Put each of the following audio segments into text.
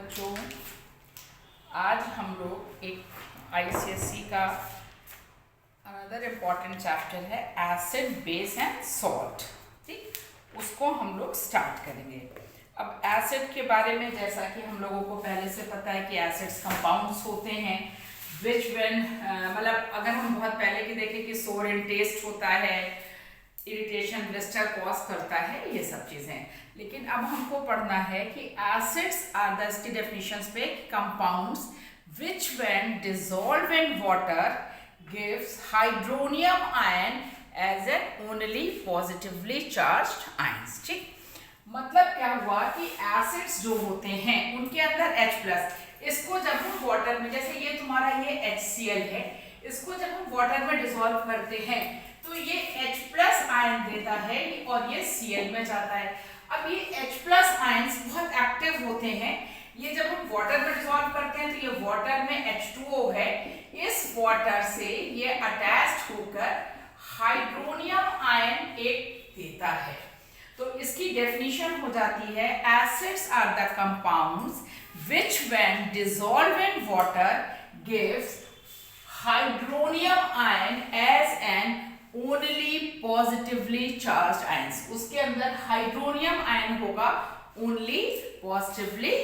बच्चों, आज हम लोग एक आईसीएसई का अनदर इम्पॉर्टेंट चैप्टर है एसिड, बेस एंड सॉल्ट। ठीक, उसको हम लोग स्टार्ट करेंगे। अब एसिड के बारे में जैसा कि हम लोगों को पहले से पता है कि एसिड्स कंपाउंड्स होते हैं विच व्हेन मतलब अगर हम बहुत पहले की देखें कि सोर इन टेस्ट होता है, इरिटेशन, ब्लिस्टर कॉज करता है, ये सब चीज़ें। लेकिन अब हमको पढ़ना है कि एसिड्स आर द, इसकी डेफिनेशंस पे, compounds which when dissolve in water gives hydronium ion as an only positively charged ions. ठीक, मतलब क्या हुआ कि एसिड्स जो होते हैं उनके अंदर H+, इसको जब हम वाटर में, जैसे ये तुम्हारा ये HCl है, इसको जब हम वाटर में डिसॉल्व करते हैं तो ये H+ आयन देता है और ये Cl में जाता है। अब ये H+ आयंस बहुत एक्टिव होते हैं। ये जब हम वाटर में डिसॉल्व करते हैं तो ये वाटर में H2O है, इस वाटर से ये अटैच्ड होकर हाइड्रोनियम आयन एक देता है। तो इसकी डेफिनेशन हो जाती है acids are the compounds which when dissolved in water gives hydronium ion as an only positively charged ions। उसके अंदर हाइड्रोनियम आयन होगा only positively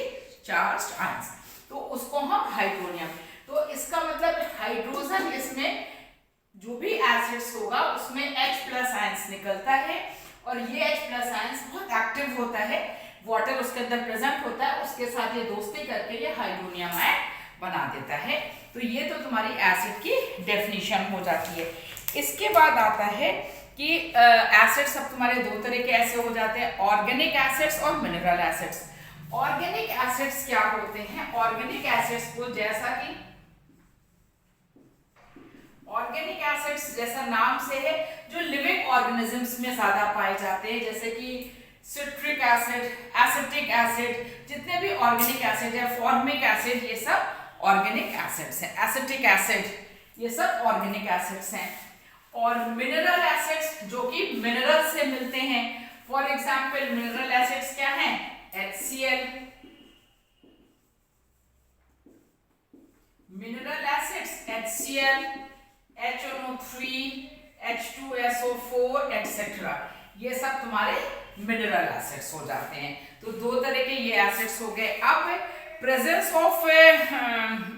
charged ions, तो उसको हम हाइड्रोनियम, तो इसका मतलब हाइड्रोजन, इसमें जो भी एसिड्स होगा उसमें H+ आयंस निकलता है और ये H+ आयंस बहुत एक्टिव होता है, वाटर उसके अंदर प्रेजेंट होता है, उसके साथ ये दोस्ती करके ये हाइड्रोनियम आयन बना देता है। तो ये तो तुम्हारी एसिड की डेफिनेशन हो जाती है। इसके बाद आता है कि एसिड्स अब तुम्हारे दो तरह के ऐसे हो जाते हैं, ऑर्गेनिक एसिड्स और मिनरल एसिड्स। ऑर्गेनिक एसिड्स क्या होते हैं? ऑर्गेनिक एसिड्स को, जैसा कि ऑर्गेनिक एसिड्स जैसा नाम से है, जो लिविंग ऑर्गेनिजम्स में ज्यादा पाए जाते हैं, जैसे कि सिट्रिक एसिड, एसिटिक एसिड, जितने भी ऑर्गेनिक एसिड है, फॉर्मिक एसिड, ये सब ऑर्गेनिक एसिड्स हैं। एसिटिक एसिड, ये सब ऑर्गेनिक एसिड्स हैं। और मिनरल एसिड्स जो कि मिनरल से मिलते हैं, फॉर एग्जांपल मिनरल एसिड्स क्या हैं? HCl, mineral acids HCl, HNO3, H2SO4 etcetera, ये सब तुम्हारे मिनरल एसिड्स हो जाते हैं। तो दो तरह के ये एसिड्स हो गए। अब प्रेजेंस ऑफ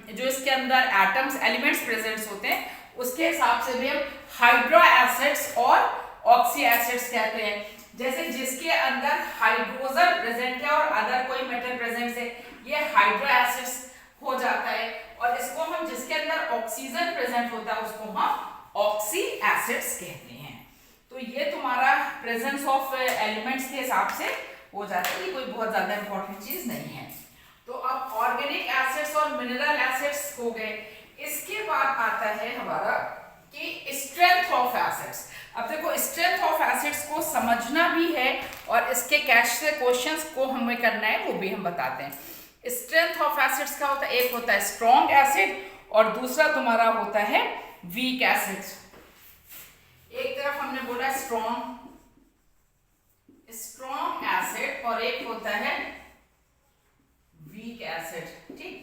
जो इसके अंदर एटम्स, एलिमेंट्स प्रेजेंट्स होते हैं, उसके हिसाब से भी हम हाइड्रो एसिड्स और ऑक्सी एसिड्स कहते हैं। जैसे जिसके अंदर हाइड्रोजन प्रेजेंट है और अदर कोई मेटल प्रेजेंट है, ये हाइड्रो एसिड्स हो जाता है। और इसको हम, जिसके अंदर ऑक्सीजन प्रेजेंट होता है, उसको हम ऑक्सी एसिड्स कहते हैं। तो ये तुम्हारा प्रेजेंस ऑफ एलिमेंट्स के हिसाब से हो जाता है, ये कोई बहुत ज्यादा इंपॉर्टेंट चीज नहीं है। तो अब ऑर्गेनिक एसिड्स और मिनरल एसिड्स हो गए। इसके बाद आता है हमारा कि स्ट्रेंथ ऑफ एसिड्स। अब देखो, स्ट्रेंथ ऑफ एसिड्स को समझना भी है और इसके कैश से क्वेश्चंस को हमें करना है, वो भी हम बताते हैं। स्ट्रेंथ ऑफ एसिड्स क्या होता है? एक होता है स्ट्रॉन्ग एसिड और दूसरा तुम्हारा होता है वीक एसिड। एक तरफ हमने बोला स्ट्रॉन्ग एसिड और एक होता है वीक एसिड। ठीक,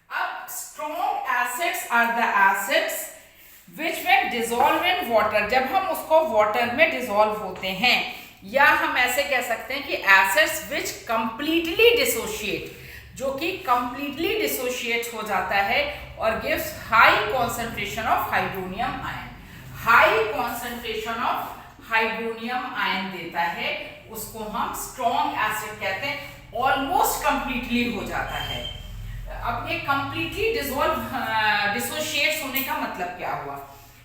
अब strong acids are the acids which when dissolve in water, जब हम उसको वाटर में डिसॉल्व होते हैं, या हम ऐसे कह सकते हैं कि एसिड्स विच कंप्लीटली डिसोशिएट, जो कि कंप्लीटली डिसोशिएट हो जाता है और gives high concentration of hydronium ion. High concentration of hydronium ion देता है, उसको हम स्ट्रॉन्ग एसिड कहते हैं। ऑलमोस्ट कंप्लीटली हो जाता है। अब ये कंप्लीटली डिसोशिएट होने का मतलब क्या हुआ?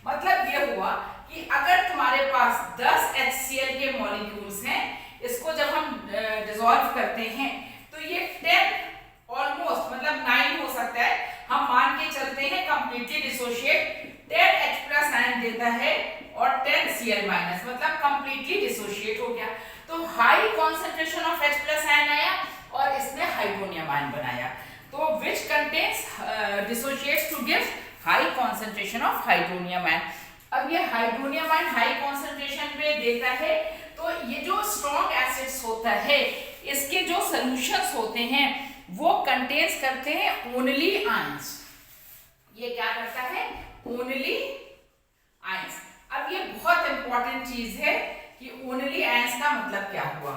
मतलब ये हुआ कि अगर तुम्हारे पास 10 HCl के मॉलिक्यूल्स हैं, इसको जब हम डिसॉल्व करते हैं तो ये 10 ऑलमोस्ट, मतलब 9 हो सकता है, हम मान के चलते हैं कंप्लीटली डिसोशिएट, 10 H+ आयन देता है और 10 Cl-, मतलब कंप्लीटली डिसोशिएट हो गया। तो high concentration of H+ ion आया और इसने हाइड्रोनियम आयन बनाया, तो which contains dissociates to give high concentration of hydronium ion. अब ये हाइड्रोनियम आयन हाई कॉन्सेंट्रेशन पे देता है, तो ये जो स्ट्रॉन्ग एसिड्स होता है, इसके जो सॉल्यूशंस होते हैं वो कंटेन्स करते हैं ओनली आयंस। ये क्या करता है? Only ions. अब ये बहुत इंपॉर्टेंट चीज है कि ओनली आयंस का मतलब क्या हुआ।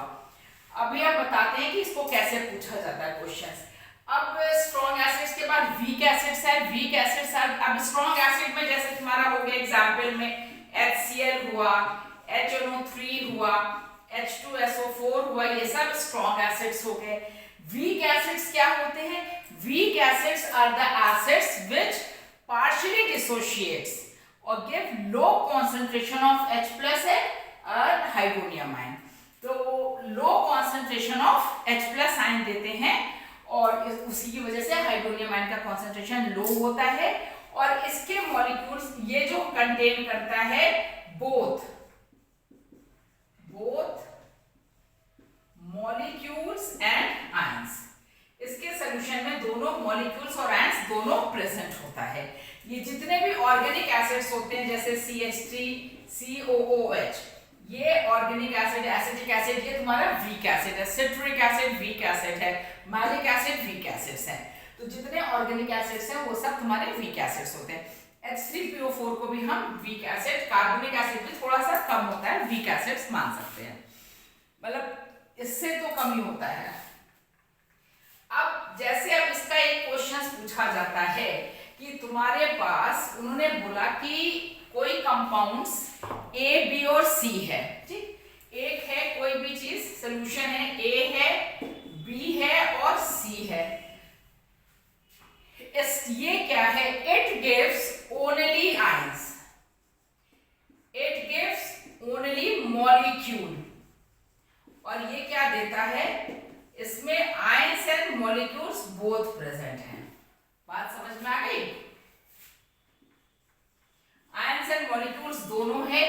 अभी आप बताते हैं कि इसको कैसे पूछा जाता है क्वेश्चंस। अब स्ट्रॉन्ग एसिड्स के बाद वीक एसिड्स है। वीक एसिड्स अब स्ट्रॉन्ग एसिड में जैसे तुम्हारा हो गया एग्जांपल में HCl हुआ, HNO3 हुआ, H2SO4 हुआ, ये सब स्ट्रॉन्ग एसिड्स हो गए। वीक एसिड्स क्या होते हैं? Weak acids are the acids which partially dissociates or give low concentration of H+ and hydronium ion। तो low concentration of H+ ion देते हैं और उसी की वजह से हाइड्रोनियम आयन का कॉन्सेंट्रेशन लो होता है। और इसके मॉलिक्यूल्स ये जो कंटेन करता है बोथ मॉलिक्यूल्स एंड आयंस। इसके सॉल्यूशन में दोनों मॉलिक्यूल्स और आयंस दोनों प्रेजेंट होता है। ये जितने भी ऑर्गेनिक एसिड्स होते हैं जैसे CH3COOH, ये ऑर्गेनिक एसिड, एसिटिक एसिड, ये तुम्हारा वीक एसिड है। सिट्रिक एसिड वीक एसिड है, मैलिक एसिड वीक एसिड्स हैं। तो जितने ऑर्गेनिक एसिड्स हैं वो सब तुम्हारे वीक एसिड्स होते हैं। H3PO4 को भी हम वीक एसिड, कार्बोनिक एसिड भी थोड़ा सा कम होता है, वीक एसिड्स मान सकते हैं, मतलब इससे तो कम ही होता है। अब जैसे अब इसका एक क्वेश्चन पूछा जाता है कि तुम्हारे पास उन्होंने बोला कि कोई कंपाउंड्स A, B और C है, ठीक। एक है कोई भी चीज, सॉल्यूशन है, A है, B है और C है। ये क्या है? It gives only ions, it gives only molecule। और ये क्या देता है? इसमें ions and molecules both present हैं। बात समझ में आ गई? आयंस एंड मॉलिक्यूल्स दोनों है।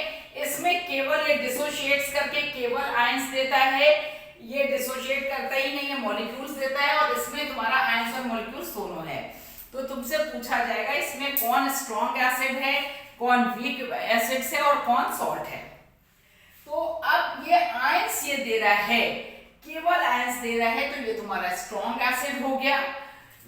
इसमें केवल ये डिसोशिएट्स करके केवल आयंस देता है, ये डिसोशिएट करता ही नहीं है, मॉलिक्यूल्स देता है। और इसमें तुम्हारा आयंस और मॉलिक्यूल्स दोनों है। तो तुमसे पूछा जाएगा इसमें कौन स्ट्रॉन्ग एसिड है, कौन वीक एसिड्स है और कौन सॉल्ट है। तो अब ये आयंस ये दे रहा है, केवल आयंस दे रहा है, तो ये तुम्हारा स्ट्रॉन्ग एसिड हो गया।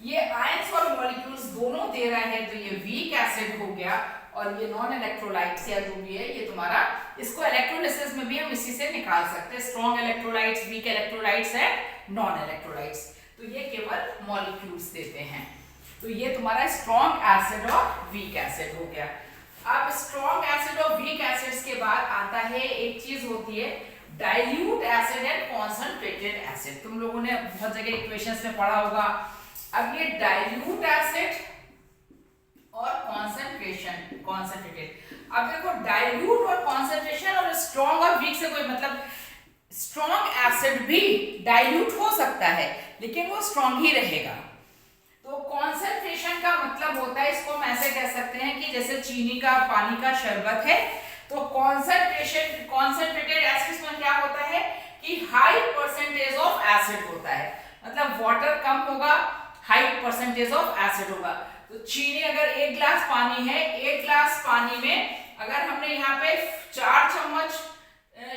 ये आयंस और मॉलिक्यूल्स दोनों दे रहा है तो ये वीक एसिड हो गया। और ये नॉन इलेक्ट्रोलाइट्स या जो भी है ये तुम्हारा, इसको इलेक्ट्रोलिसिस में भी हम इसी से निकाल सकते हैं, strong electrolytes, weak electrolytes and non electrolytes. तो ये केवल मॉलिक्यूल्स देते हैं। तो ये तुम्हारा स्ट्रॉन्ग एसिड और वीक एसिड हो गया। अब स्ट्रॉन्ग एसिड और वीक एसिड्स के बाद आता है एक चीज होती है dilute acid and concentrated acid. तुम लोगों ने बहुत जगह इक्वेशंस में पढ़ा होगा। अब ये डाइल्यूट एसिड और कॉन्सेंट्रेटेड। अब देखो डाइल्यूट और कॉन्सेंट्रेशन और स्ट्रॉन्ग और वीक से कोई मतलब, स्ट्रॉन्ग एसिड भी डाइल्यूट हो सकता है लेकिन वो स्ट्रॉन्ग ही रहेगा। तो कॉन्सेंट्रेशन का मतलब होता है, इसको हम ऐसे कह सकते हैं कि जैसे चीनी का पानी का शरबत है, तो कॉन्सेंट्रेटेड एसिड्स में क्या होता है कि हाई परसेंटेज ऑफ एसिड होता है, मतलब वाटर कम होगा, हाई परसेंटेज ऑफ एसिड होगा। तो चीनी अगर 1 गिलास पानी है, 1 गिलास पानी में अगर हमने यहाँ पे 4 चम्मच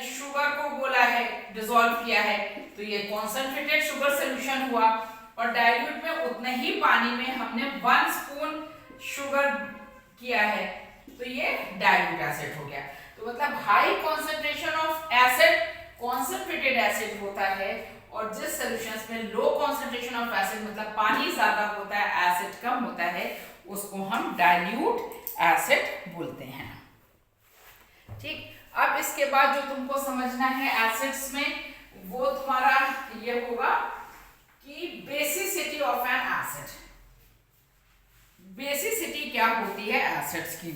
शुगर को बोला है, डिसॉल्व किया है, तो ये कॉन्सेंट्रेटेड शुगर सॉल्यूशन हुआ। और डाइल्यूट में उतने ही पानी में हमने 1 स्पून शुगर किया है, तो ये डाइल्यूट एसिड हो गया। तो मतलब high concentration of acid concentrated acid होता है, और जिस सॉल्यूशंस में लो कॉन्सेंट्रेशन ऑफ एसिड मतलब पानी ज्यादा होता है, एसिड कम होता है, उसको हम डाइल्यूट एसिड बोलते हैं। ठीक। अब इसके बाद जो तुमको समझना है एसिड्स में, वो तुम्हारा ये होगा कि basicity of an acid. Basicity क्या होती है एसिड्स की?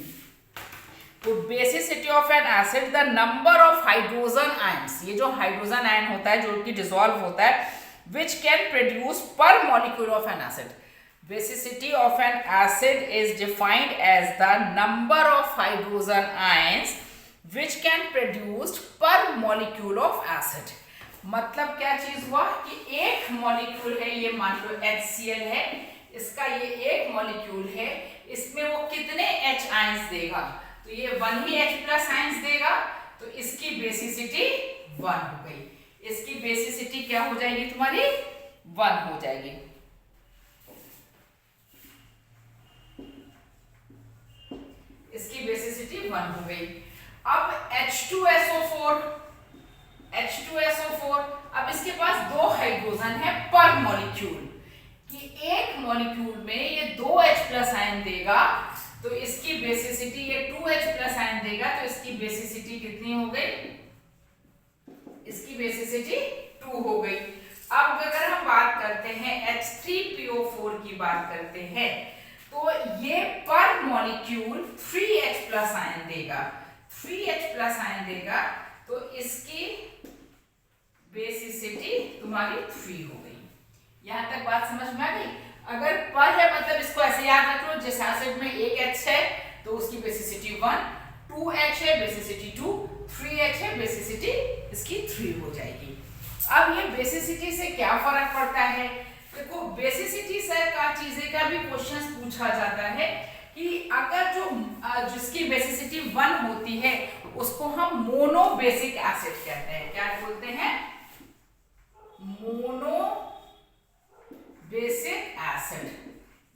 तो basicity of an acid the number of hydrogen ions, ये जो हाइड्रोजन आयन होता है जो कि डिसॉल्व होता है, which can produce per molecule of an acid. Basicity of an acid is defined as the number of hydrogen ions which can produced per molecule of acid. मतलब क्या चीज हुआ कि एक मॉलिक्यूल है, ये मान लो HCl है, इसका ये एक मॉलिक्यूल है, इसमें वो कितने H आयंस देगा? तो ये 1 ही H+ आयंस देगा, तो इसकी बेसिसिटी 1 हो गई। इसकी बेसिसिटी क्या हो जाएगी तुम्हारी? 1 हो जाएगी। इसकी बेसिसिटी 1 हो गई। अब H2SO4, अब इसके पास 2 हाइड्रोजन है पर मॉलिक्यूल, कि एक मॉलिक्यूल में ये 2H प्लस आयन देगा, तो इसकी बेसिसिटी ये 2H प्लस आयन देगा, तो इसकी बेसिसिटी कितनी हो गई? इसकी बेसिसिटी 2 हो गई। अब अगर हम बात करते हैं H3PO4 की बात करते हैं, तो ये पर मॉलिक्यूल 3H प्लस आयन देगा, 3H प्लस आयन देगा, तो इसकी बेसिसिटी तुम्हारी 3 हो गई। यहां तक बात समझ में आ गई? अगर पर है मतलब इसको ऐसे याद रख लो, जिस एसिड में एक H है तो उसकी बेसिसिटी 1, 2H है बेसिसिटी 2, 3H है बेसिसिटी इसकी 3 हो जाएगी। अब ये बेसिसिटी से क्या फर्क पड़ता है? देखो बेसिसिटी से का चीजें का भी क्वेश्चंस पूछा जाता है कि अगर जो जिसकी बेसिसिटी 1 होती है उसको हम मोनो बेसिक एसिड कहते हैं। क्या बोलते हैं? Mono basic acid.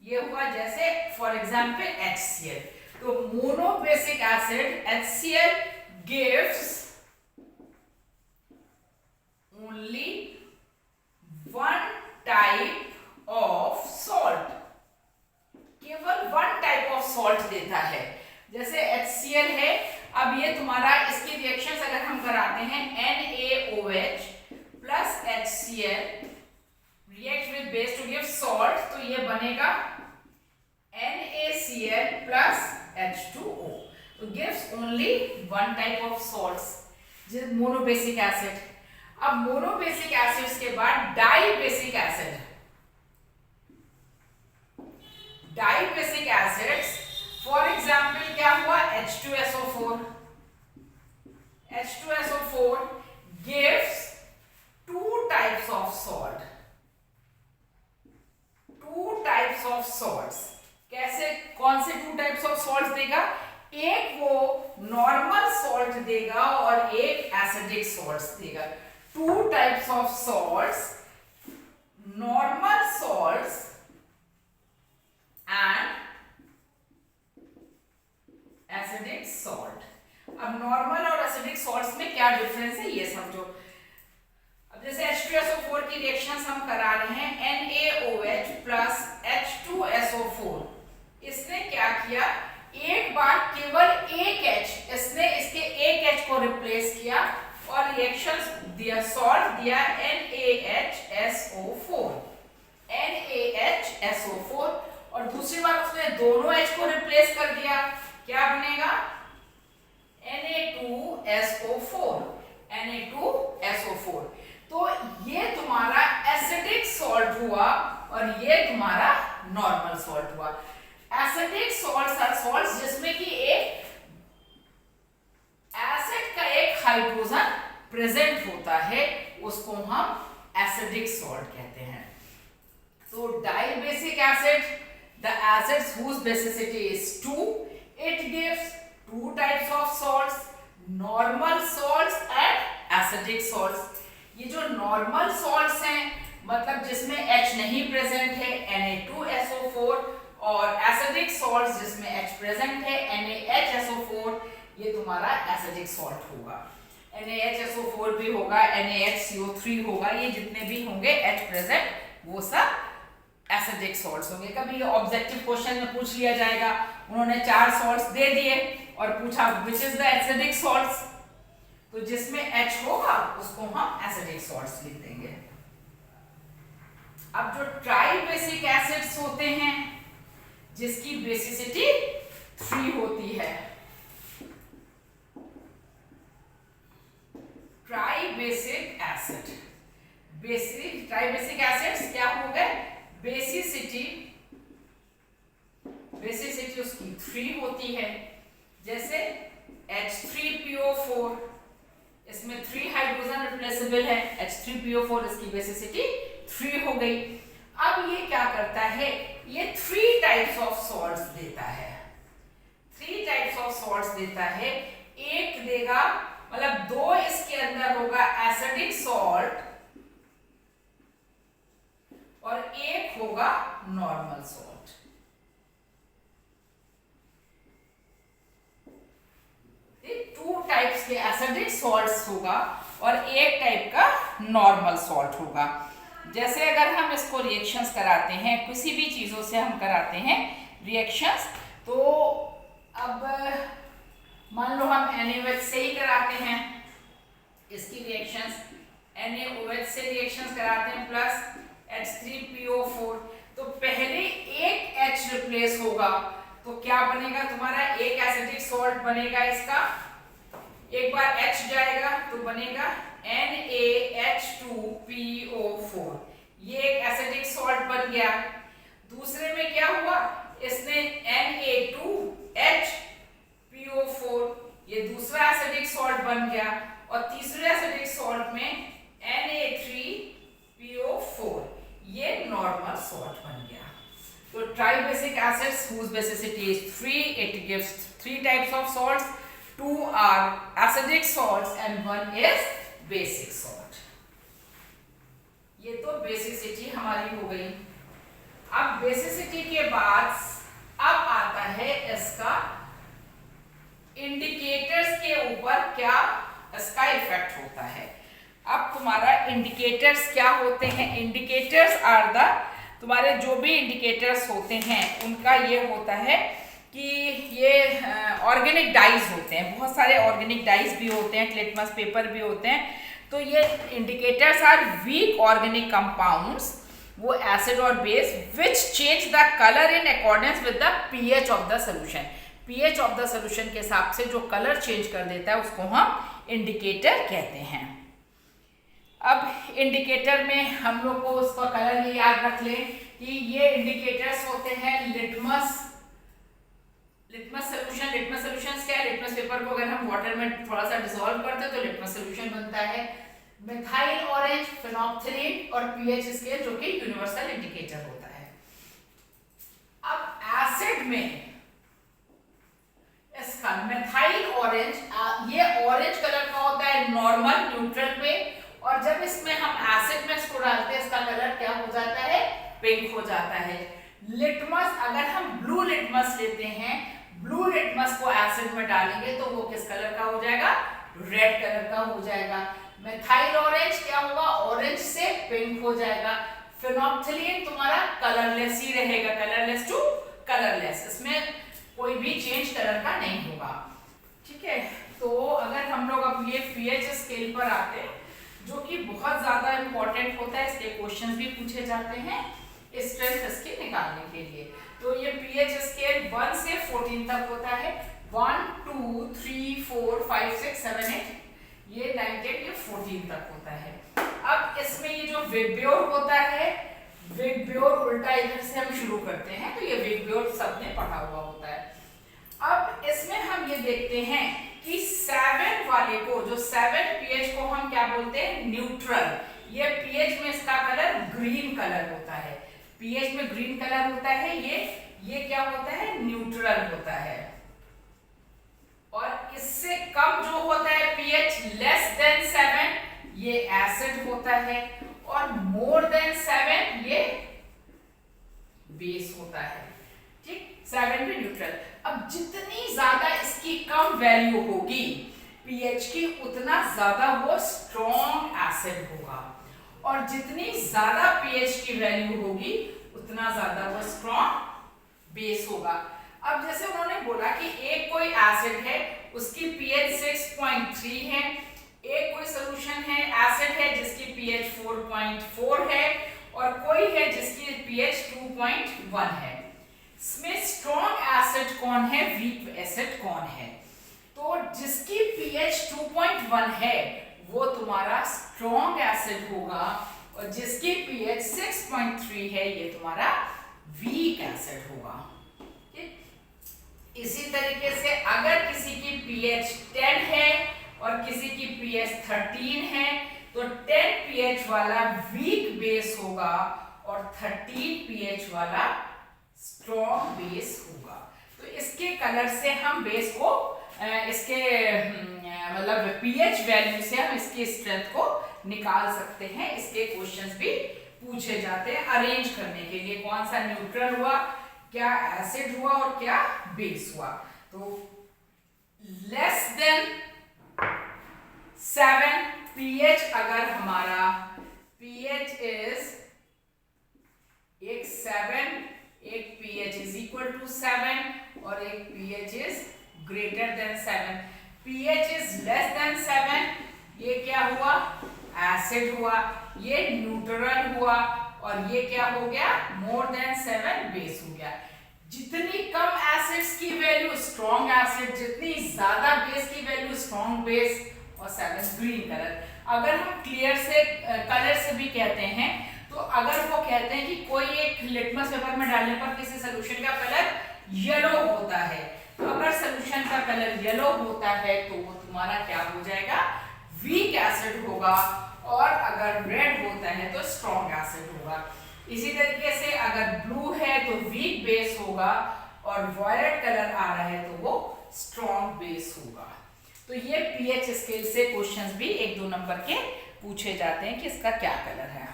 ये हुआ जैसे फॉर एग्जांपल HCl, तो mono basic acid HCl gives only one type of salt, केवल वन टाइप ऑफ सॉल्ट देता है। जैसे HCl है, अब ये तुम्हारा इसकी रिएक्शंस अगर हम कराते हैं NaOH plus HCl react with base to give salt, तो ये बनेगा NaCl plus H2O, तो gives only one type of salts, monobasic acid. अब मोनोबेसिक एसिड्स के बाद dibasic acid, dibasic acids for example क्या हुआ? H2SO4 gives two types of salt, कैसे? कौन से 2 टाइप्स ऑफ सॉल्ट्स देगा? एक वो नॉर्मल सॉल्ट देगा और एक एसिडिक सॉल्ट्स देगा। 2 types of salts, normal salts and acidic salt. अब नॉर्मल और एसिडिक सॉल्ट्स में क्या डिफरेंस है ये समझो। अब जैसे H2SO4 की रिएक्शंस हम करा रहे हैं NaOH प्लस H2SO4, इसने क्या किया? एक बार केवल एक H, इसने इसके एक H को रिप्लेस किया और रिएक्शंस दिया, सॉल्ट दिया NaHSO4, और दूसरी बार उसने दोनों H को रिप्लेस कर दिया, क्या बनेगा? Na2SO4। तो ये तुम्हारा एसिडिक सॉल्ट हुआ और ये तुम्हारा नॉर्मल सॉल्ट हुआ। एसिडिक सॉल्ट्स आर सॉल्ट्स जिसमें कि एक एसिड का एक हाइड्रोजन प्रेजेंट होता है, उसको हम एसिडिक सॉल्ट कहते हैं। तो dibasic acid, the acids whose basicity is 2, it gives 2 types of salts, normal salts and acidic salts। ये जो नॉर्मल सॉल्ट्स हैं मतलब जिसमें H नहीं प्रेजेंट है Na2SO4, और एसिडिक सॉल्ट्स जिसमें H प्रेजेंट है NaHSO4, ये तुम्हारा एसिडिक सॉल्ट होगा। NaHSO4 भी होगा, NaHCO3 होगा, ये जितने भी होंगे H प्रेजेंट वो सब एसिडिक सॉल्ट्स होंगे। कभी ऑब्जेक्टिव क्वेश्चन में पूछ लिया जाएगा, उन्होंने 4 सॉल्ट्स दे दिए और पूछा which is the acidic salts, तो जिसमें H होगा उसको हम एसिडिक सॉल्ट्स लिख देंगे। अब जो ट्राइबेसिक एसिड्स होते हैं जिसकी बेसिसिटी 3 होती है, ट्राइबेसिक एसिड, ट्राइबेसिक एसिड्स क्या हो गए? बेसिसिटी उसकी 3 होती है। जैसे H3PO4, इसमें 3 हाइड्रोजन रिप्लेसेबल है, H3PO4 इसकी बेसिसिटी 3 हो गई। अब ये क्या करता है? ये 3 टाइप्स ऑफ सॉल्ट्स देता है, 3 टाइप्स ऑफ सॉल्ट्स देता है। एक देगा मतलब 2 इसके अंदर होगा एसिडिक सॉल्ट और एक होगा नॉर्मल सॉल्ट। टू टाइप्स के एसिडिक सॉल्ट्स होगा और एक टाइप का नॉर्मल सॉल्ट होगा। जैसे अगर हम इसको रिएक्शंस कराते हैं, किसी भी चीज़ों से हम कराते हैं रिएक्शंस, तो अब मान लो हम NaOH से ही कराते हैं इसकी रिएक्शंस, NaOH से रिएक्शंस कराते हैं प्लस H3PO4, तो पहले एक H रिप्लेस होगा तो क्या बनेगा तुम्हारा, एक एसिडिक सॉल्ट बनेगा इसका, एक बार H जाएगा तो बनेगा NaH2PO4, ये एक एसिडिक सॉल्ट बन गया। दूसरे में क्या हुआ, इसने Na2HPO4, ये दूसरा एसिडिक सॉल्ट बन गया, और तीसरे एसिडिक सॉल्ट में Na3PO4, ये नॉर्मल सॉल्ट बन गया। तो tribasic acids whose basicity is 3, it gives 3 types of salts, 2 are acidic salts and 1 is basic salt। ये तो बेसिसिटी हमारी हो गई। अब बेसिसिटी के बाद अब आता है इसका इंडिकेटर्स के ऊपर क्या इसका इफेक्ट होता है। अब तुम्हारा इंडिकेटर्स क्या होते हैं, इंडिकेटर्स आर द, तुम्हारे जो भी इंडिकेटर्स होते हैं उनका ये होता है कि ये ऑर्गेनिक डाइज होते हैं, बहुत सारे ऑर्गेनिक डाइज भी होते हैं, लिटमस पेपर भी होते हैं। तो ये indicators are weak organic compounds, वो एसिड और base which change the colour in accordance with the pH of the solution. PH of the solution के हिसाब से जो कलर चेंज कर देता है उसको हम इंडिकेटर कहते हैं। अब इंडिकेटर में हम लोग को उसका कलर ये याद रख लें कि ये इंडिकेटर्स होते हैं लिटमस सोल्यूशन। लिटमस सोल्यूशन क्या है, लिटमस पेपर को अगर हम वाटर में थोड़ा सा डिसॉल्व करते हैं तो लिटमस सोल्यूशन बनता है। मिथाइल ऑरेंज, फेनोल्फथलीन और पीएच स्केल जो कि यूनिवर्सल इंडिकेटर होता है। अब एसिड में इसका मिथाइल ऑरेंज, ये ऑरेंज कलर का होता है नॉर्मल न्यूट्रल पे, और जब इसमें हम एसिड में इसको डालते हैं इसका कलर क्या हो जाता है, पिंक हो जाता है। लिटमस, अगर हम ब्लू लिटमस लेते हैं, ब्लू लिटमस को एसिड में डालेंगे तो वो किस कलर का हो जाएगा, रेड कलर का हो जाएगा। मिथाइल ऑरेंज क्या होगा, ऑरेंज से पिंक हो जाएगा। फेनोल्फथलीन तुम्हारा कलरलेस ही रहेगा, कलरलेस टू कलरलेस, इसमें कोई भी चेंज कलर का नहीं होगा। ठीक है, तो अगर हम लोग अब ये पीएच स्केल पर आते हैं जो कि बहुत ज्यादा इंपॉर्टेंट होता है, इसके क्वेश्चन भी पूछे जाते हैं स्ट्रेंथ इसके निकालने के लिए। तो ये पीएच स्केल 1 से 14 तक होता है, 1 2 3 4 5 6 7 8, ये 9 10 ये 14 तक होता है। अब इसमें ये जो विब्योर होता है, विब्योर उल्टा इधर से हम शुरू करते हैं, तो ये विब्योर सबने पढ़ा हुआ होता है। अब इसमें हम ये देखते हैं कि 7 वाले को, जो 7 पीएच को हम क्या बोलते हैं, न्यूट्रल। ये पीएच में इसका कलर ग्रीन कलर होता है, पीएच में ग्रीन कलर होता है, ये क्या होता है, न्यूट्रल होता है। और इससे कम जो होता है पीएच लेस देन 7, ये एसिड होता है, और मोर देन 7 ये बेस होता है। ठीक, 7 पे न्यूट्रल। अब जितनी ज्यादा इसकी कम वैल्यू होगी पीएच की, उतना ज्यादा वो स्ट्रॉन्ग एसिड होगा, और जितनी ज्यादा पीएच की वैल्यू होगी उतना ज्यादा वो स्ट्रॉन्ग बेस होगा। अब जैसे उन्होंने बोला कि एक कोई एसिड है उसकी पीएच 6.3 है, एक कोई सॉल्यूशन है एसिड है जिसकी पीएच 4.4 है, और कोई है जिसकी पीएच 2.1 है। इसमें स्ट्रॉन्ग एसिड कौन है, वीक एसिड कौन है? तो जिसकी पीएच 2.1 है वो तुम्हारा स्ट्रॉन्ग एसिड होगा, और जिसकी पीएच 6.3 है ये तुम्हारा वीक एसिड होगा। इसी तरीके से अगर किसी की पीएच 10 है और किसी की पीएच 13 है तो 10 पीएच वाला वीक बेस होगा और 13 पीएच वाला स्ट्रॉन्ग बेस होगा। तो इसके कलर से हम बेस को इसके मतलब पीएच वैल्यू से हम इसकी स्ट्रेंथ को निकाल सकते हैं। इसके क्वेश्चंस भी पूछे जाते हैं अरेंज करने के लिए, कौन सा न्यूट्रल हुआ, क्या एसिड हुआ और क्या बेस हुआ। तो लेस देन 7, पीएच अगर हमारा पीएच इज एक 7, एक पीएच इज इक्वल टू 7 और एक pH is greater than 7, pH is less than 7, ये क्या हुआ, एसिड हुआ, ये न्यूट्रल हुआ, और ये क्या हो गया, मोर देन 7 बेस हो गया। जितनी कम एसिड्स की वैल्यू स्ट्रॉन्ग एसिड, जितनी ज्यादा बेस की वैल्यू स्ट्रॉन्ग बेस, और 7 ग्रीन कलर। अगर हम क्लियर से कलर से भी कहते हैं, तो अगर वो कहते हैं कि कोई एक लिटमस पेपर में डालने पर किसी सोल्यूशन का कलर येलो होता है, तो अगर सोल्यूशन का कलर येलो होता है तो वो तुम्हारा क्या हो जाएगा, वीक एसिड होगा, और अगर रेड होता है तो स्ट्रॉन्ग एसिड होगा। इसी तरीके से अगर ब्लू है तो वीक बेस होगा, और वॉयलेट कलर आ रहा है तो वो स्ट्रॉन्ग बेस होगा। तो ये पीएच स्केल से क्वेश्चंस भी 1-2 नंबर के पूछे जाते हैं कि इसका क्या कलर है।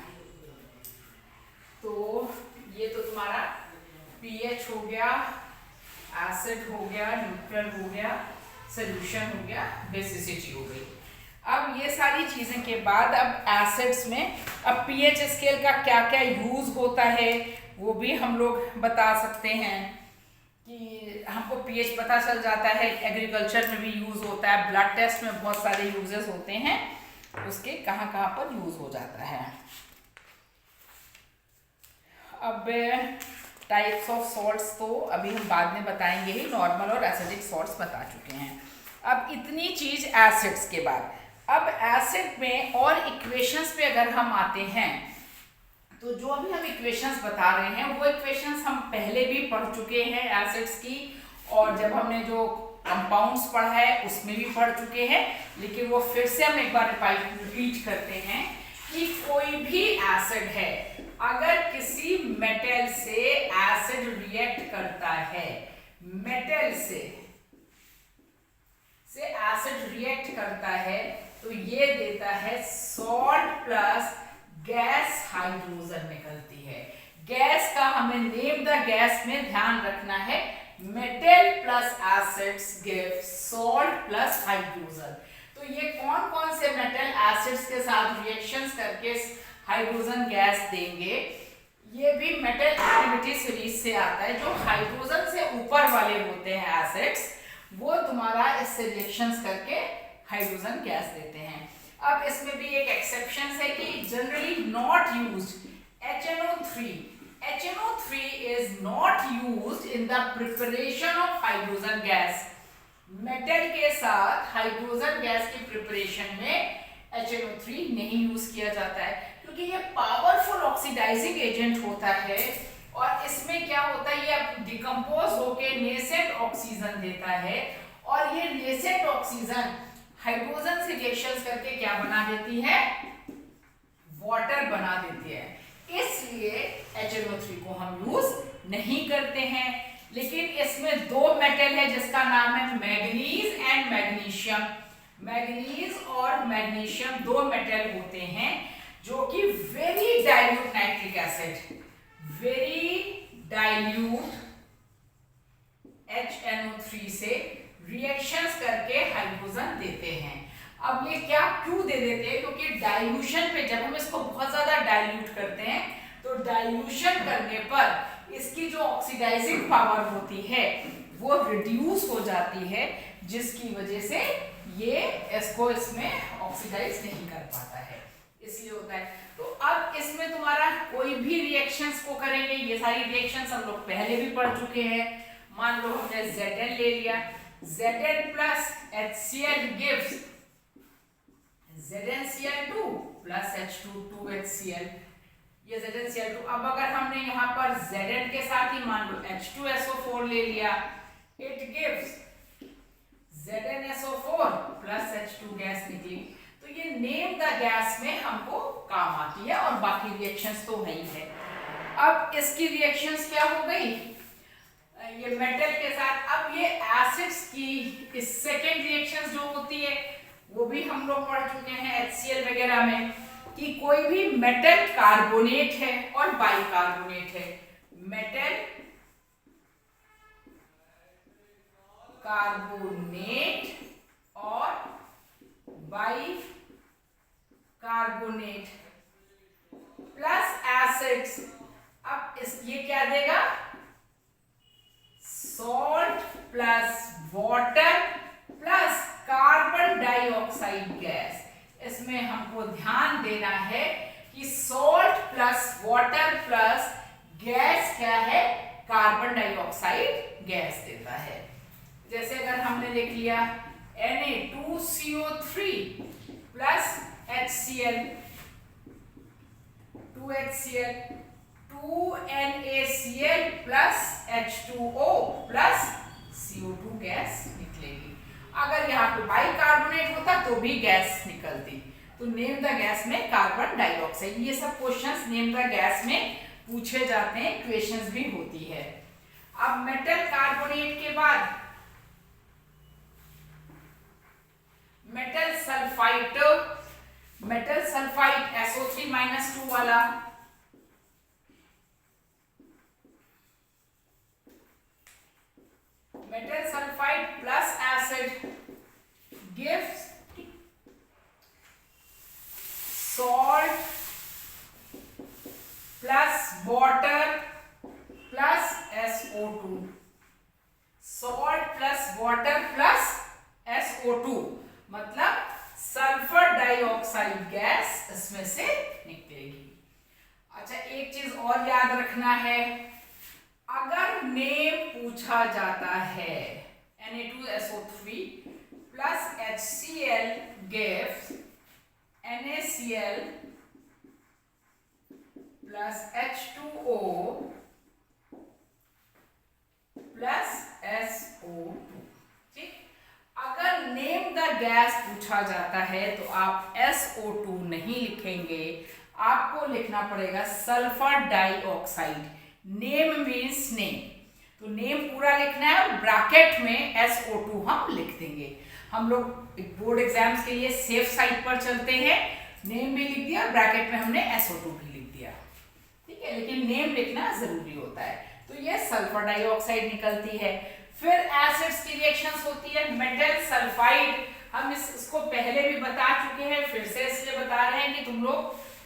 तो ये तो तुम्हारा पीएच हो गया, एसिड हो गया, न्यूट्रल हो गया, सॉल्यूशन हो गया, बेसिसिटी हो गई। अब ये सारी चीजें के बाद अब एसिड्स में अब पीएच स्केल का क्या क्या यूज होता है वो भी हम लोग बता सकते हैं कि हमको पीएच पता चल जाता है, एग्रीकल्चर में भी यूज होता है, ब्लड टेस्ट में बहुत सारे यूजेस होते हैं, उसके कहाँ कहाँ पर यूज हो जाता है। अब टाइप्स ऑफ सॉल्ट्स तो अभी हम बाद में बताएंगे ही, नॉर्मल और एसिडिक सॉल्ट्स बता चुके हैं। अब इतनी चीज एसिड्स के बाद, अब एसिड में और इक्वेशंस पे अगर हम आते हैं, तो जो अभी हम इक्वेशंस बता रहे हैं वो इक्वेशंस हम पहले भी पढ़ चुके हैं एसिड्स की, और जब हमने जो कंपाउंड्स पढ़ा है उसमें भी पढ़ चुके हैं, लेकिन वो फिर से हम एक बार रिपीट करते हैं कि कोई भी एसिड है, अगर किसी मेटल से एसिड रिएक्ट करता है, मेटल से एसिड रिएक्ट करता है, तो ये देता है सॉल्ट प्लस गैस हाइड्रोजन निकलती है। गैस का हमें नेम द गैस में ध्यान रखना है, metal plus acids give salt plus hydrogen. तो ये कौन कौन से मेटल एसिड्स के साथ रिएक्शंस करके हाइड्रोजन गैस देंगे, ये भी मेटल एक्टिविटी सीरीज से आता है। जो हाइड्रोजन से ऊपर वाले होते हैं एसिड्स, वो तुम्हारा इससे रिएक्शंस करके हाइड्रोजन गैस देते हैं। अब इसमें भी एक एक्सेप्शन है कि generally not used HNO3 is not used in the preparation of hydrogen gas। Metal के साथ हाइड्रोजन गैस की प्रिपरेशन में HNO3 नहीं यूज किया जाता है, क्योंकि ये पावरफुल ऑक्सीडाइजिंग एजेंट होता है, और इसमें क्या होता है, ये अब डिकम्पोज होके नेसेंट ऑक्सीजन देता है, और ये नेसेंट ऑक्सीजन हाइड्रोजन से रिएक्शंस करके क्या बना देती है, वाटर बना देती है। इसलिए HNO3 को हम यूज नहीं करते हैं। लेकिन इसमें 2 मेटल है जिसका नाम है मैग्नीज एंड मैग्नीशियम। मैग्नीज और मैग्नीशियम 2 मेटल होते हैं जो कि very dilute nitric acid, very dilute HNO3 से रिएक्शंस करके हाइड्रोजन देते हैं। अब ये क्या क्यों दे देते हैं, क्योंकि डाइल्यूशन पे जब हम इसको बहुत ज्यादा डाइल्यूट करते हैं, तो डाइल्यूशन करने पर इसकी जो ऑक्सीडाइजिंग पावर होती है वो रिड्यूस हो जाती है, जिसकी वजह से ये इसको इसमें ऑक्सीडाइज नहीं कर पाता है, इसलिए होता है। तो अब इसमें तुम्हारा कोई भी रिएक्शंस को करेंगे, ये सारी रिएक्शंस हम लोग पहले भी पढ़ चुके हैं। मान लो हमने Zn ले लिया, Zn plus HCl gives ZnCl2 plus H2HCl, ये ZnCl2। अब अगर हमने यहाँ पर Zn के साथ ही मान लो H2SO4 ले लिया, it gives ZnSO4 plus H2 gas निकली। तो ये नेम द गैस में हमको काम आती है, और बाकी रिएक्शंस तो है ही है। अब इसकी रिएक्शंस क्या हो गई, ये मेटल के साथ। अब ये एसिड्स की सेकेंड रिएक्शंस जो होती है वो भी हम लोग पढ़ चुके हैं HCl वगैरह में, कि कोई भी मेटल कार्बोनेट है और बाइकार्बोनेट है। मेटल कार्बोनेट और बाइकार्बोनेट प्लस एसिड्स। अब ये क्या देगा? Salt plus water plus carbon dioxide gas. इसमें हमको ध्यान देना है कि salt plus water plus gas क्या है? कार्बन डाइऑक्साइड गैस देता है। जैसे अगर हमने लिख लिया Na2CO3 plus HCl, 2HCl, 2NaCl plus H2O plus CO2 gas निकलेगी। अगर यहाँ पे बाइकार्बोनेट होता तो भी गैस निकलती। तो नेम द गैस में कार्बन डाइऑक्साइड। ये सब क्वेश्चंस नेम द गैस में पूछे जाते हैं, इक्वेशंस भी होती है। अब मेटल कार्बोनेट के बाद metal sulphide, metal sulphide SO3 - 2 वाला, metal sulphide plus acid gives salt plus water plus SO2, salt plus water plus SO2 मतलब सल्फर डाइऑक्साइड गैस इसमें से निकलेगी। अच्छा, एक चीज और याद रखना है, अगर नेम पूछा जाता है Na2SO3 plus HCl gives NaCl plus H2O plus SO2। ठीक, अगर नेम द गैस पूछा जाता है तो आप SO2 नहीं लिखेंगे, आपको लिखना पड़ेगा sulphur dioxide. Name means name, तो नेम पूरा लिखना है और ब्रैकेट में SO2 हम लिख देंगे। हम लोग बोर्ड एग्जाम्स के लिए सेफ साइड पर चलते हैं, नेम भी लिख दिया, ब्रैकेट में हमने SO2 भी लिख दिया। ठीक है, लेकिन नेम लिखना जरूरी होता है। तो ये सल्फर डाइऑक्साइड निकलती है। फिर एसिड्स की रिएक्शंस होती है। मेटल सल्फाइड, हम इसको पहले भी बता चुके हैं, फिर से इसलिए बता रहे हैं कि तुम लोग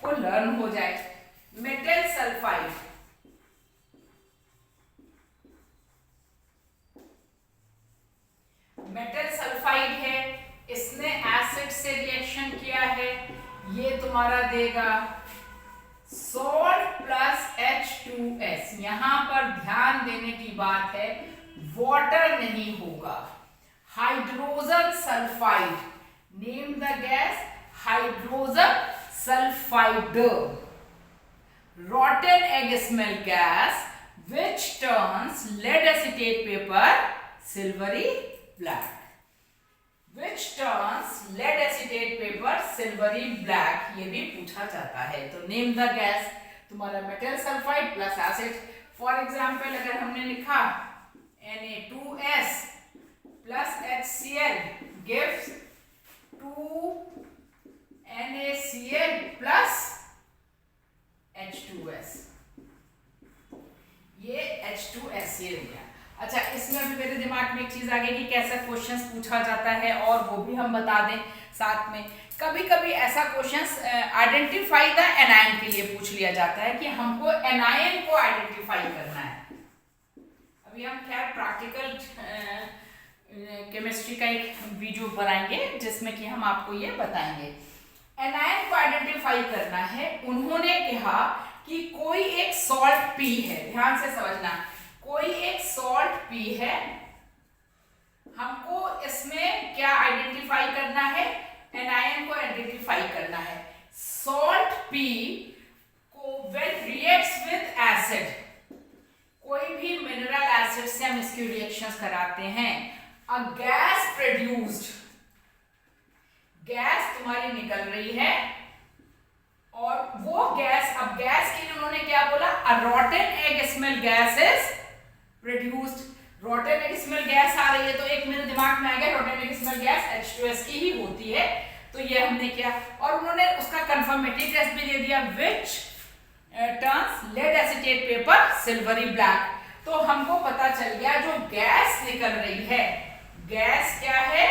को लर्न हो जाए। मेटल सल्फाइड है, इसने एसिड से रिएक्शन किया है, ये तुम्हारा देगा सॉल्ट प्लस H2S। यहां पर ध्यान देने की बात है, वाटर नहीं होगा, hydrogen sulphide. Name the gas hydrogen sulphide. rotten egg smell gas which turns lead acetate paper silvery black, which turns lead acetate paper silvery black, ये भी पूछा जाता है। तो नेम द गैस तुम्हारा metal sulphide plus acid. For example अगर हमने लिखा Na2S plus HCl gives 2NaCl plus H2S, ये H2S ये दिया। अच्छा, इसमें भी मेरे दिमाग में एक चीज आ गई कि कैसा क्वेश्चंस पूछा जाता है, और वो भी हम बता दें साथ में। कभी कभी ऐसा क्वेश्चंस आइडेंटिफाई द एनायन के लिए पूछ लिया जाता है कि हमको एनायन को आइडेंटिफाई करना है। अभी हम खैर प्रैक्टिकल केमिस्ट्री का एक वीडियो बनाएंगे जिसमें कि हम आपको ये बताएंगे। एनायन को आइडेंटिफाई करना है। उन्होंने कहा कि कोई एक सॉल्ट पी है, ध्यान से समझना, कोई एक सॉल्ट पी है, हमको इसमें क्या आइडेंटिफाई करना है? एनायन को आइडेंटिफाई करना है। सॉल्ट पी को व्हेन रिएक्ट्स विद एसिड, कोई भी मिनरल एसिड से हम इसकी रिएक्शंस कराते हैं, अ गैस प्रोड्यूस्ड, गैस तुम्हारी निकल रही है, और वो गैस, अब गैस के लिए उन्होंने क्या बोला? A rotten egg smell gas is produced. Rotten egg smell gas आ रही है तो एक मेरे दिमाग में आ गया रॉटन एग स्मेल गैस H2S की ही होती है। तो ये हमने किया, और उन्होंने उसका कंफर्मेटिव टेस्ट भी दे दिया, which turns lead acetate paper silvery black. तो हमको पता चल गया जो गैस निकल रही है गैस क्या है?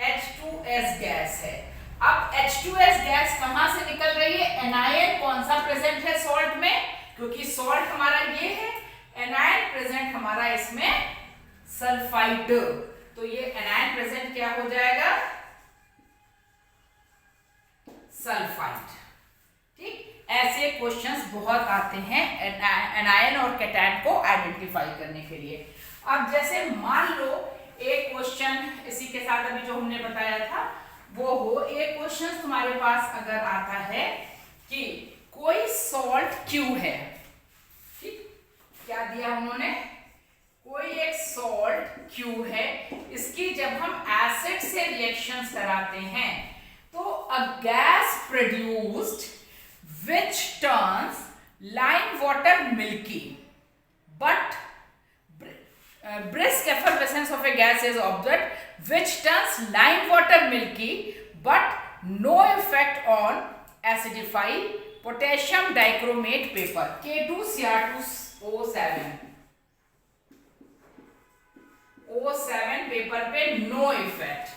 H2S गैस है। अब H2S गैस कहां से निकल रही है? एनायन कौन सा प्रेजेंट है सॉल्ट में? क्योंकि सॉल्ट हमारा ये है, एनायन प्रेजेंट हमारा इसमें सल्फाइड, तो ये एनायन प्रेजेंट क्या हो जाएगा? सल्फाइड। ठीक, ऐसे क्वेश्चंस बहुत आते हैं एनायन और कैटायन को आइडेंटिफाई करने के लिए। अब जैसे मान लो एक क्वेश्चन इसी के साथ अभी जो हमने बताया था वो हो, एक क्वेश्चन तुम्हारे पास अगर आता है कि कोई सॉल्ट Q है, ठीक, क्या दिया उन्होंने? कोई एक सॉल्ट Q है, इसकी जब हम एसिड से रिएक्शंस कराते हैं तो a gas produced which turns lime water milky but brisk effervescence of a gas is observed which turns lime water milky but no effect on acidify potassium dichromate paper K2Cr2O7 O7 paper पे no effect,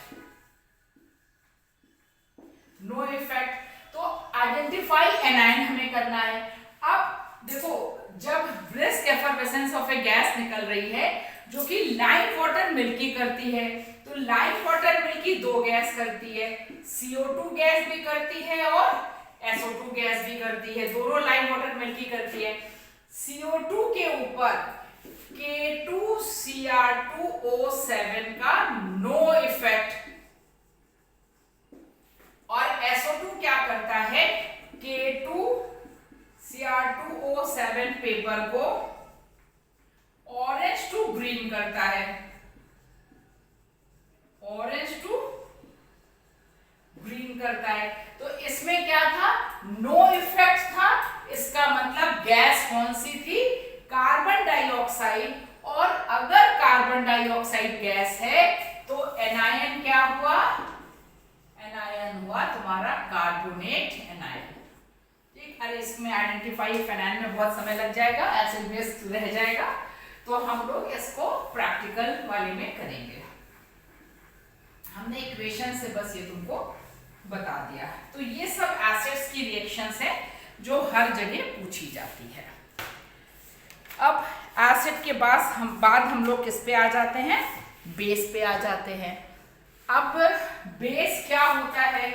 no effect. तो identify anion हमें करना है। अब देखो जब brisk effervescence of A gas निकल रही है जो कि लाइम वाटर मिल्की करती है, तो लाइम वाटर मिल्की दो गैस करती है, CO2 गैस भी करती है और SO2 गैस भी करती है, दोनों लाइम वाटर मिल्की करती है। CO2 के ऊपर K2Cr2O7 का नो इफेक्ट, और SO2 क्या करता है? K2Cr2O7 पेपर को ऑरेंज टू ग्रीन करता है, ऑरेंज टू ग्रीन करता है। तो इसमें क्या था? नो इफेक्ट था। इसका मतलब गैस कौन सी थी? Carbon dioxide. और अगर कार्बन डाइऑक्साइड गैस है तो एनायन क्या हुआ? एनायन हुआ तुम्हारा कार्बोनेट एनायन। ठीक, अरे इसमें आइडेंटिफाई एनायन में बहुत समय लग जाएगा, एसिड बेस रह जाएगा, तो हम लोग इसको प्रैक्टिकल वाले में करेंगे। हमने इक्वेशन से बस ये तुमको बता दिया। तो ये सब एसिड्स की रिएक्शंस है जो हर जगह पूछी जाती है। अब एसिड के बाद हम लोग किस पे आ जाते हैं? बेस पे आ जाते हैं। अब बेस क्या होता है?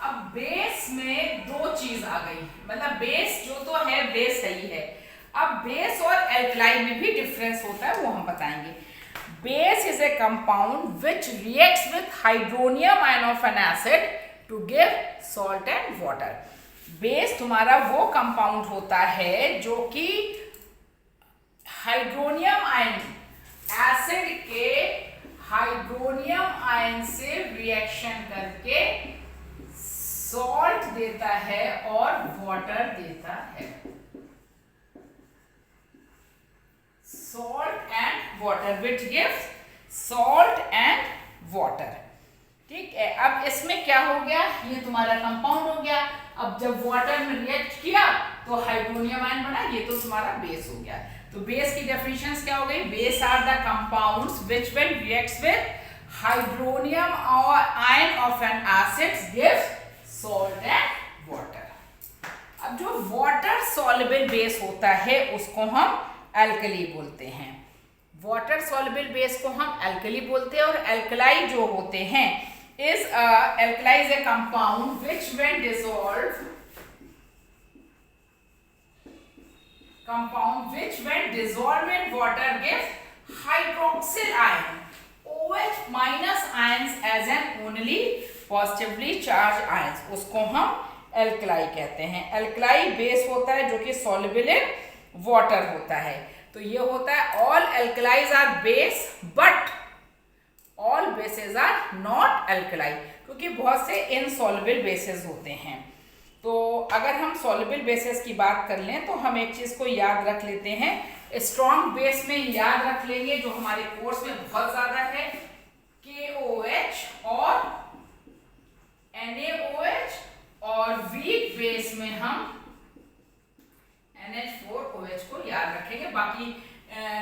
अब बेस में दो चीज आ गई, मतलब बेस जो तो है बेस सही है। अब बेस और एल्कलाई में भी डिफरेंस होता है, वो हम बताएंगे। Base is a compound which reacts with hydronium ion of an acid to give salt and water. Base तुम्हारा वो कंपाउंड होता है जो कि हाइड्रोनियम आयन, एसिड के हाइड्रोनियम आयन से रिएक्शन करके सॉल्ट देता है और वाटर देता है। Salt and water which gives salt and water. ठीक है, अब इसमें क्या हो गया? ये तुम्हारा कंपाउंड हो गया। अब जब वाटर में रिएक्ट किया तो हाइड्रोनियम आयन बना, ये तो तुम्हारा बेस हो गया। तो बेस की डेफिनेशंस क्या हो गई? Base are the compounds which when reacts with hydronium ion of an acid gives salt and water. अब जो वाटर सॉल्युबल बेस होता है उसको हम एल्कली बोलते हैं। वाटर सॉल्युबल बेस को हम एल्कली बोलते हैं। और एल्कलाई जो होते हैं alkali is a compound which when dissolved in water gives hydroxyl ion OH minus ions as an only positively charged ions, उसको हम एल्कलाई कहते हैं। एल्कलाई बेस होता है जो कि सॉल्युबल इन वाटर होता है। तो ये होता है all alkalis are base but all bases are not alkali, क्योंकि बहुत से इनसॉल्युबल बेसेस होते हैं। तो अगर हम सॉल्युबल बेसेस की बात कर लें तो हम एक चीज को याद रख लेते हैं, स्ट्रॉन्ग बेस में याद रख लेंगे जो हमारे कोर्स में बहुत ज्यादा है, KOH और NaOH, और वीक बेस में हम NH4OH को याद रखेंगे। बाकी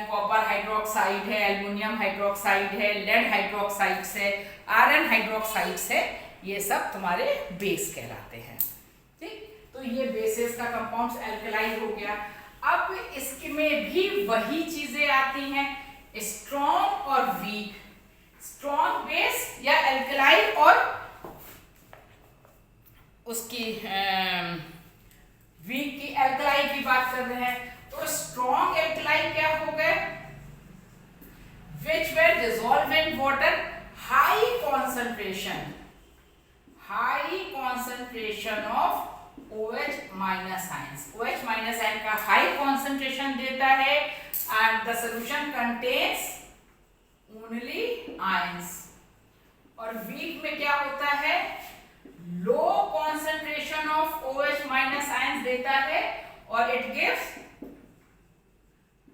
कॉपर हाइड्रोक्साइड है, एल्युमिनियम हाइड्रोक्साइड है, लेड हाइड्रोक्साइड्स है, आयरन हाइड्रोक्साइड्स है, ये सब तुम्हारे बेस कहलाते हैं। ठीक, तो ये बेसेस का कंपाउंड्स एल्कलाइन हो गया। अब इसमें भी वही चीजें आती हैं, स्ट्रॉन्ग और वीक, स्ट्रॉन्ग बेस या एल्कलाइन और उसकी वीक की एल्कलाइन की बात कर रहे हैं। तो स्ट्रॉन्ग एल्कलाइन क्या हो गए, which were dissolved in water, high concentration of OH minus ions। OH minus ion का हाई कॉन्सेंट्रेशन देता है and the solution contains only ions। और वीक में क्या होता है, low concentration of OH minus ions देता है और it gives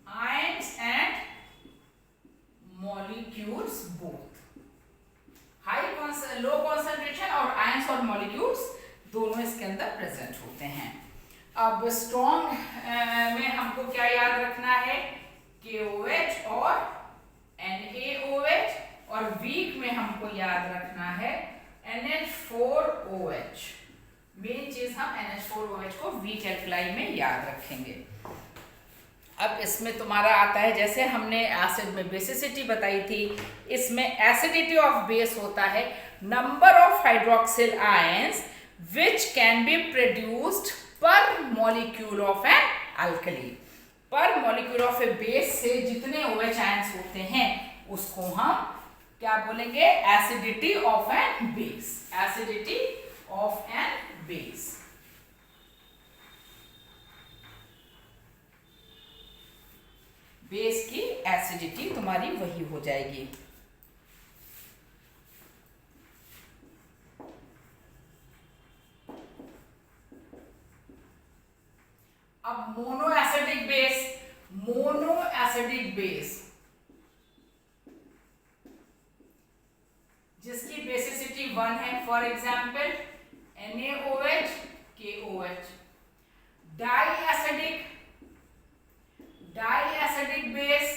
ions and molecules both. Low concentration और आयंस और मॉलिक्यूल्स दोनों इसके अंदर प्रेजेंट होते हैं। अब स्ट्रॉन्ग में हमको क्या याद रखना है, KOH और NaOH, और वीक में हमको याद रखना है NH4OH। मेन चीज हम NH4OH को वीक एल्कलाइन में याद रखेंगे। अब इसमें तुम्हारा आता है, जैसे हमने एसिड में बेसिसिटी बताई थी, इसमें एसिडिटी ऑफ बेस होता है number of hydroxyl ions which can be produced per molecule of N alkali. पर मॉलिक्यूल ऑफ ए बेस से जितने OH आयंस होते हैं उसको हम क्या बोलेंगे, acidity of an base. Acidity of an base. Base की एसिडिटी तुम्हारी वही हो जाएगी। अब mono acidic base, mono acidic base जिसकी बेसिसिटी 1 है, for example NaOH KOH। Di acidic base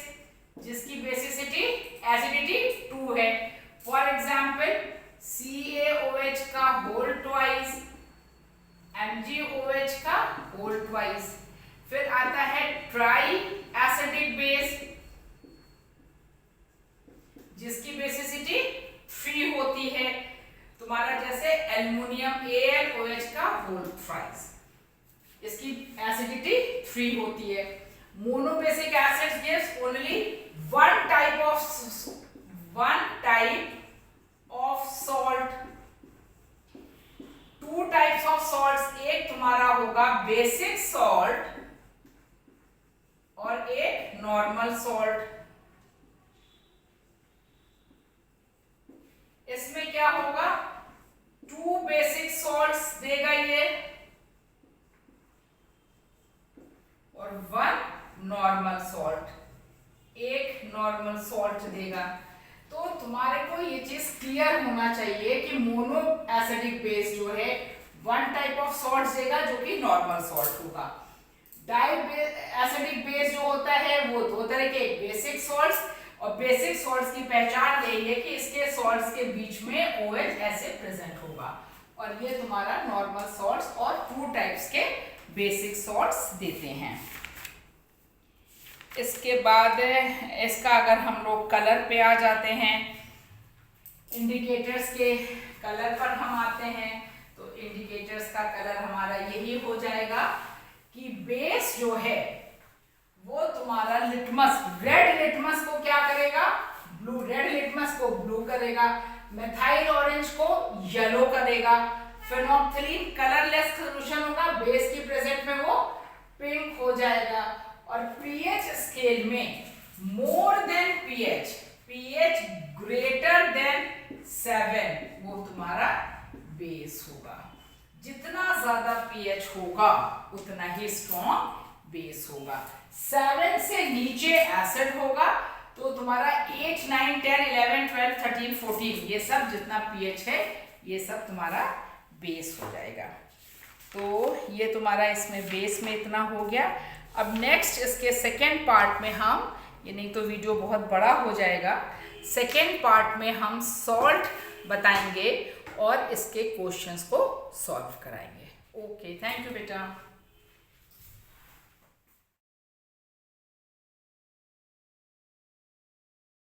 जिसकी बेसिसिटी एसिडिटी 2 है, फॉर एग्जाम्पल CaOH का होल ट्वाइस, MgOH का होल ट्वाइस। फिर आता है ट्राई एसिडिक बेस जिसकी बेसिसिटी 3 होती है, तुम्हारा जैसे एल्युमिनियम AlOH का होल ट्वाइस, इसकी एसिडिटी 3 होती है। Monobasic acids gives only one type of salt। 2 types of salts, एक तुम्हारा होगा बेसिक सॉल्ट और एक नॉर्मल सॉल्ट। इसमें क्या होगा, 2 बेसिक सॉल्ट्स देगा ये और 1 नॉर्मल सॉल्ट, एक नॉर्मल सॉल्ट देगा। तो तुम्हारे को ये चीज क्लियर होना चाहिए कि मोनो एसिडिक बेस जो है 1 टाइप ऑफ सॉल्ट देगा जो कि नॉर्मल सॉल्ट होगा। डाई एसिडिक बेस जो होता है वो 2 तरह के, बेसिक सॉल्ट्स, और बेसिक सॉल्ट्स की पहचान यही है कि इसके सॉल्ट्स के बीच में OH ऐसे प्रेजेंट होगा, और ये तुम्हारा नॉर्मल सॉल्ट्स और 2 टाइप्स के बेसिक सॉल्ट्स देते हैं। इसके बाद इसका अगर हम लोग कलर पे आ जाते हैं, इंडिकेटर्स के कलर पर हम आते हैं, तो इंडिकेटर्स का कलर हमारा यही हो जाएगा कि बेस जो है वो तुम्हारा लिटमस, रेड लिटमस को क्या करेगा, ब्लू, रेड लिटमस को ब्लू करेगा, मेथाइल ऑरेंज को येलो करेगा, फेनोल्फथलीन कलरलेस सॉल्यूशन होगा, बेस की प्रेजेंट में वो पिंक हो जाएगा, और पीएच स्केल में more than pH greater than 7 वो तुम्हारा बेस होगा। जितना ज्यादा पीएच होगा उतना ही स्ट्रॉन्ग बेस होगा। 7 से नीचे एसिड होगा तो तुम्हारा 8, 9, 10, 11, 12, 13, 14 ये सब जितना पीएच है ये सब तुम्हारा बेस हो जाएगा। तो ये तुम्हारा इसमें बेस में इतना हो गया। अब नेक्स्ट इसके सेकेंड पार्ट में हम, ये नहीं तो वीडियो बहुत बड़ा हो जाएगा, सेकेंड पार्ट में हम सॉल्ट बताएंगे और इसके क्वेश्चंस को सॉल्व कराएंगे। ओके, थैंक यू बेटा।